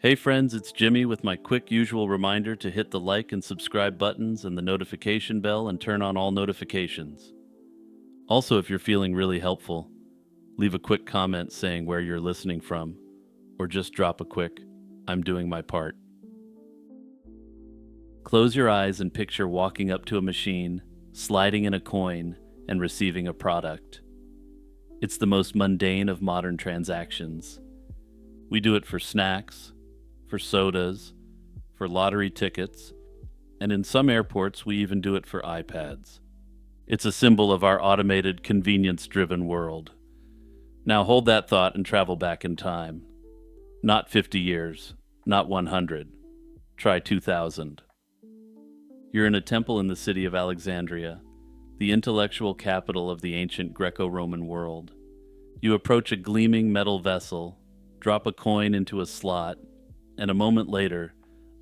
Hey friends, it's Jimmy with my quick usual reminder to hit the like and subscribe buttons and the notification bell and turn on all notifications. Also, if you're feeling really helpful, leave a quick comment saying where you're listening from, or just drop a quick, "I'm doing my part." Close your eyes and picture walking up to a machine, sliding in a coin, and receiving a product. It's the most mundane of modern transactions. We do it for snacks, for sodas, for lottery tickets, and in some airports, we even do it for iPads. It's a symbol of our automated, convenience driven world. Now hold that thought and travel back in time. Not 50 years, not 100. Try 2000. You're in a temple in the city of Alexandria, the intellectual capital of the ancient Greco-Roman world. You approach a gleaming metal vessel, drop a coin into a slot, and a moment later,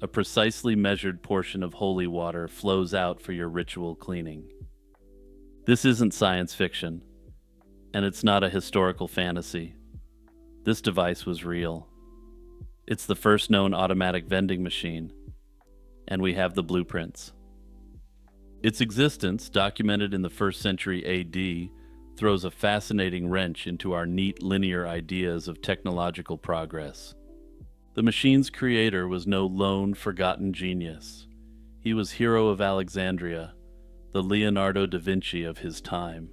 a precisely measured portion of holy water flows out for your ritual cleaning. This isn't science fiction, and it's not a historical fantasy. This device was real. It's the first known automatic vending machine, and we have the blueprints. Its existence, documented in the 1st century AD, throws a fascinating wrench into our neat linear ideas of technological progress. The machine's creator was no lone, forgotten genius. He was hero of Alexandria, the Leonardo da Vinci of his time.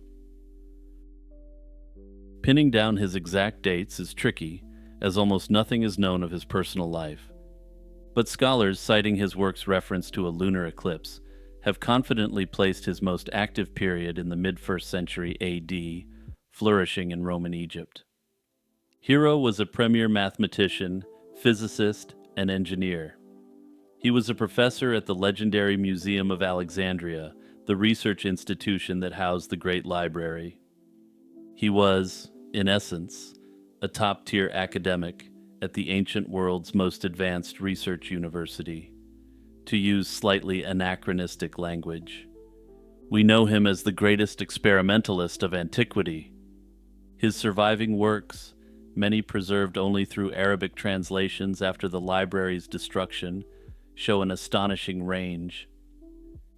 Pinning down his exact dates is tricky, as almost nothing is known of his personal life. But scholars, citing his work's reference to a lunar eclipse, have confidently placed his most active period in the mid-1st century AD, flourishing in Roman Egypt. Hero was a premier mathematician, physicist, and engineer. He was a professor at the legendary Museum of Alexandria, the research institution that housed the Great Library. He was, in essence, a top-tier academic at the ancient world's most advanced research university, to use slightly anachronistic language. We know him as the greatest experimentalist of antiquity. His surviving works, many preserved only through Arabic translations after the library's destruction, show an astonishing range.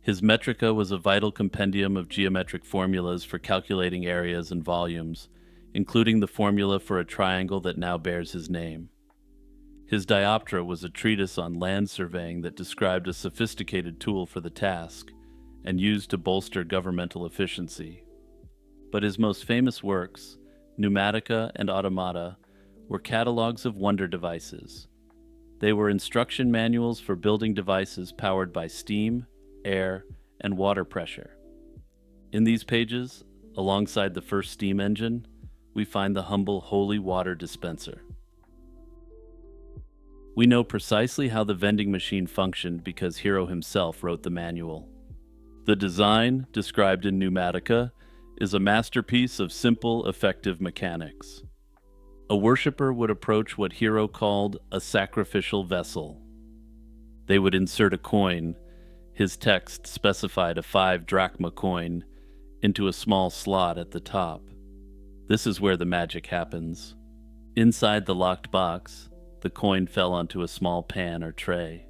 His Metrica was a vital compendium of geometric formulas for calculating areas and volumes, including the formula for a triangle that now bears his name. His Dioptra was a treatise on land surveying that described a sophisticated tool for the task and used to bolster governmental efficiency. But his most famous works, Pneumatica and Automata, were catalogs of wonder devices. They were instruction manuals for building devices powered by steam, air, and water pressure. In these pages, alongside the first steam engine, we find the humble holy water dispenser. We know precisely how the vending machine functioned because Hero himself wrote the manual. The design, described in Pneumatica, is a masterpiece of simple, effective mechanics. A worshipper would approach what Hero called a sacrificial vessel. They would insert a coin, his text specified a 5 drachma coin, into a small slot at the top. This is where the magic happens. Inside the locked box, the coin fell onto a small pan or tray.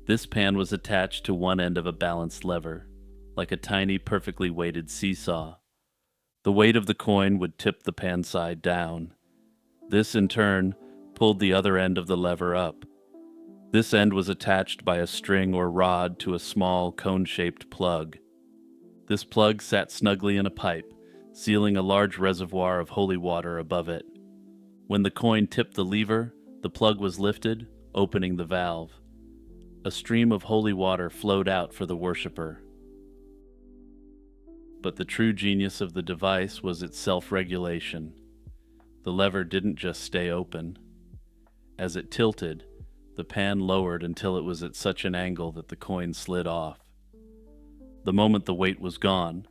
This pan was attached to one end of a balanced lever, like a tiny, perfectly weighted seesaw. The weight of the coin would tip the pan side down. This, in turn, pulled the other end of the lever up. This end was attached by a string or rod to a small, cone-shaped plug. This plug sat snugly in a pipe, sealing a large reservoir of holy water above it. When the coin tipped the lever, the plug was lifted, opening the valve. A stream of holy water flowed out for the worshipper. But the true genius of the device was its self-regulation. The lever didn't just stay open. As it tilted, the pan lowered until it was at such an angle that the coin slid off. The moment the weight was gone,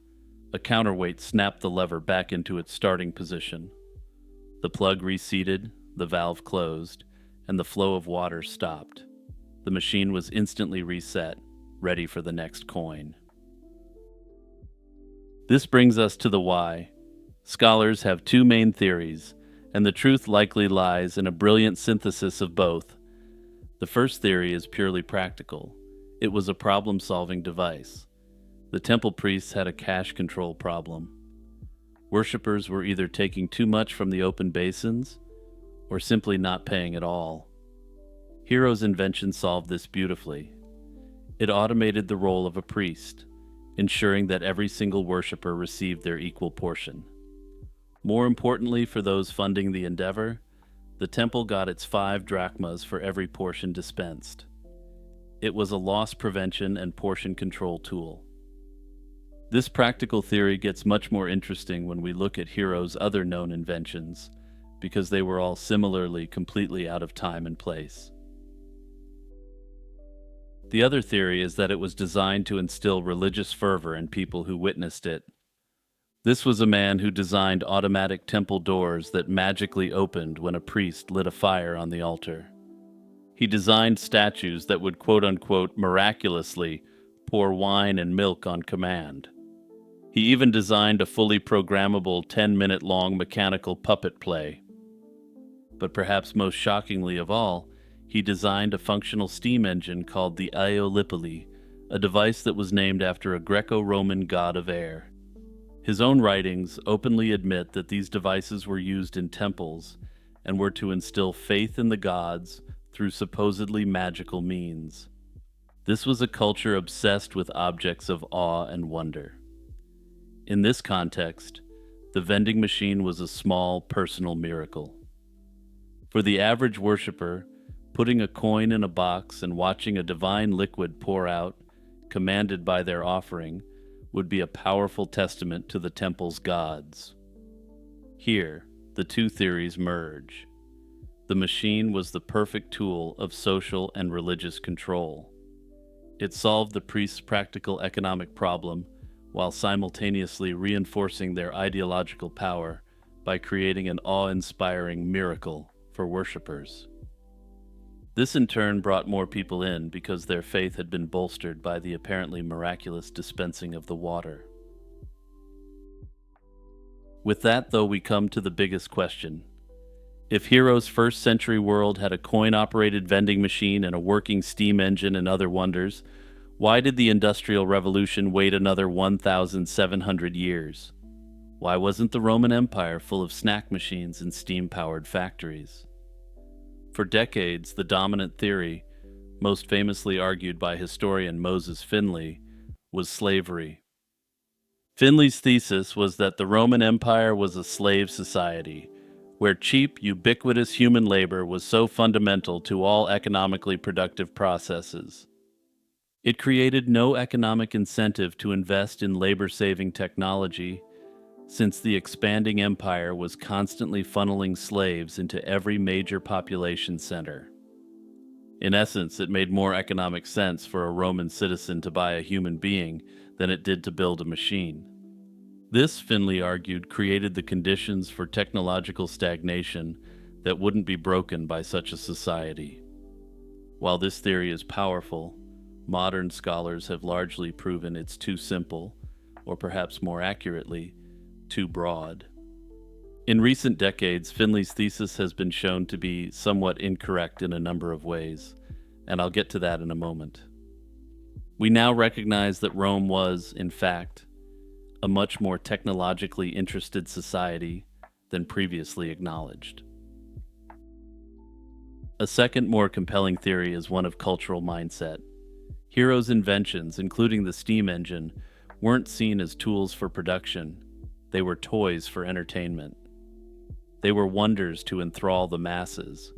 a counterweight snapped the lever back into its starting position. The plug reseated, the valve closed, and the flow of water stopped. The machine was instantly reset, ready for the next coin. This brings us to the why. Scholars have two main theories, and the truth likely lies in a brilliant synthesis of both, The first theory is purely practical. It was a problem-solving device. The temple priests had a cash control problem. Worshippers were either taking too much from the open basins or simply not paying at all. Hero's invention solved this beautifully. It automated the role of a priest, ensuring that every single worshipper received their equal portion. More importantly for those funding the endeavor, the temple got its 5 drachmas for every portion dispensed. It was a loss prevention and portion control tool. This practical theory gets much more interesting when we look at Hero's other known inventions, because they were all similarly completely out of time and place. The other theory is that it was designed to instill religious fervor in people who witnessed it. This was a man who designed automatic temple doors that magically opened when a priest lit a fire on the altar. He designed statues that would quote-unquote miraculously pour wine and milk on command. He even designed a fully programmable 10-minute-long mechanical puppet play. But perhaps most shockingly of all, he designed a functional steam engine called the Aeolipoli, a device that was named after a Greco-Roman god of air. His own writings openly admit that these devices were used in temples and were to instill faith in the gods through supposedly magical means. This was a culture obsessed with objects of awe and wonder. In this context, the vending machine was a small personal miracle. For the average worshiper, putting a coin in a box and watching a divine liquid pour out, commanded by their offering, would be a powerful testament to the temple's gods. Here, the two theories merge. The machine was the perfect tool of social and religious control. It solved the priests' practical economic problem while simultaneously reinforcing their ideological power by creating an awe-inspiring miracle for worshippers. This in turn brought more people in because their faith had been bolstered by the apparently miraculous dispensing of the water. With that, though, we come to the biggest question. If Hero's first-century world had a coin-operated vending machine and a working steam engine and other wonders, why did the Industrial Revolution wait another 1,700 years? Why wasn't the Roman Empire full of snack machines and steam-powered factories? For decades, the dominant theory, most famously argued by historian Moses Finley, was slavery. Finley's thesis was that the Roman Empire was a slave society, where cheap, ubiquitous human labor was so fundamental to all economically productive processes. It created no economic incentive to invest in labor-saving technology, since the expanding empire was constantly funneling slaves into every major population center. In essence, it made more economic sense for a Roman citizen to buy a human being than it did to build a machine. This, Finley argued, created the conditions for technological stagnation that wouldn't be broken by such a society. While this theory is powerful, modern scholars have largely proven it's too simple, or perhaps more accurately, too broad. In recent decades, Finley's thesis has been shown to be somewhat incorrect in a number of ways, and I'll get to that in a moment. We now recognize that Rome was, in fact, a much more technologically interested society than previously acknowledged. A second, more compelling theory is one of cultural mindset. Hero's inventions, including the steam engine, weren't seen as tools for production. They were toys for entertainment. They were wonders to enthrall the masses.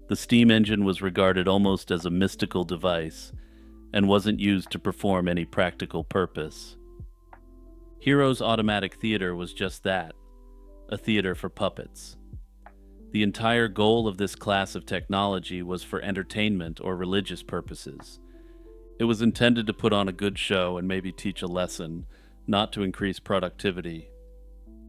The steam engine was regarded almost as a mystical device and wasn't used to perform any practical purpose. Hero's automatic theater was just that, a theater for puppets. The entire goal of this class of technology was for entertainment or religious purposes. It was intended to put on a good show and maybe teach a lesson, not to increase productivity.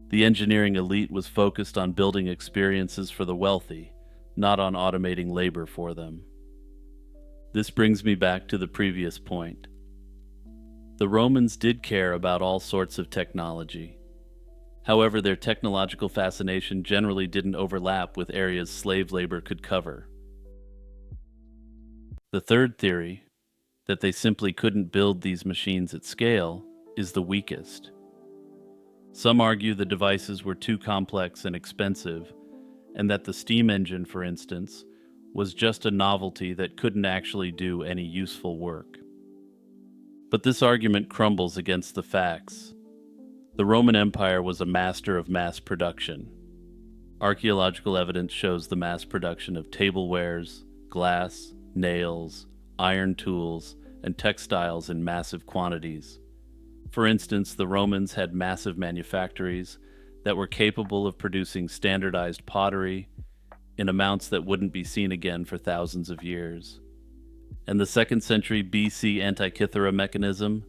The engineering elite was focused on building experiences for the wealthy, not on automating labor for them. This brings me back to the previous point. The Romans did care about all sorts of technology. However, their technological fascination generally didn't overlap with areas slave labor could cover. The third theory, that they simply couldn't build these machines at scale, is the weakest. Some argue the devices were too complex and expensive, and that the steam engine, for instance, was just a novelty that couldn't actually do any useful work. But this argument crumbles against the facts. The Roman Empire was a master of mass production. Archaeological evidence shows the mass production of tablewares, glass, nails, iron tools, and textiles in massive quantities. For instance, the Romans had massive manufactories that were capable of producing standardized pottery in amounts that wouldn't be seen again for thousands of years. And the 2nd century BC Antikythera mechanism,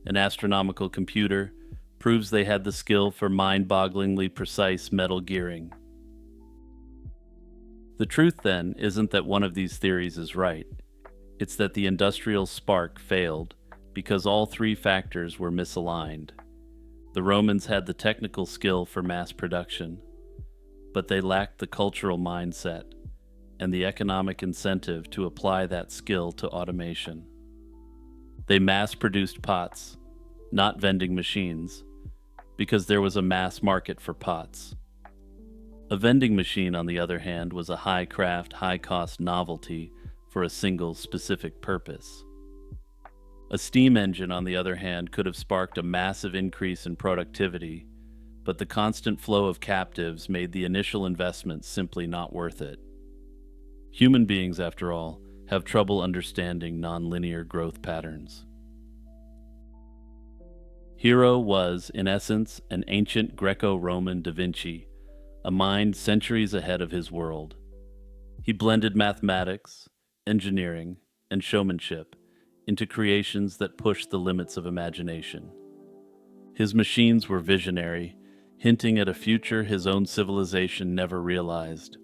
an astronomical computer, proves they had the skill for mind-bogglingly precise metal gearing. The truth, then, isn't that one of these theories is right. It's that the industrial spark failed because all three factors were misaligned. The Romans had the technical skill for mass production, but they lacked the cultural mindset and the economic incentive to apply that skill to automation. They mass-produced pots, not vending machines, because there was a mass market for pots. A vending machine, on the other hand, was a high-craft, high-cost novelty for a single specific purpose. A steam engine, on the other hand, could have sparked a massive increase in productivity, but the constant flow of captives made the initial investment simply not worth it. Human beings, after all, have trouble understanding nonlinear growth patterns. Hero was, in essence, an ancient Greco-Roman Da Vinci, a mind centuries ahead of his world. He blended mathematics, engineering, and showmanship into creations that pushed the limits of imagination. His machines were visionary, hinting at a future his own civilization never realized.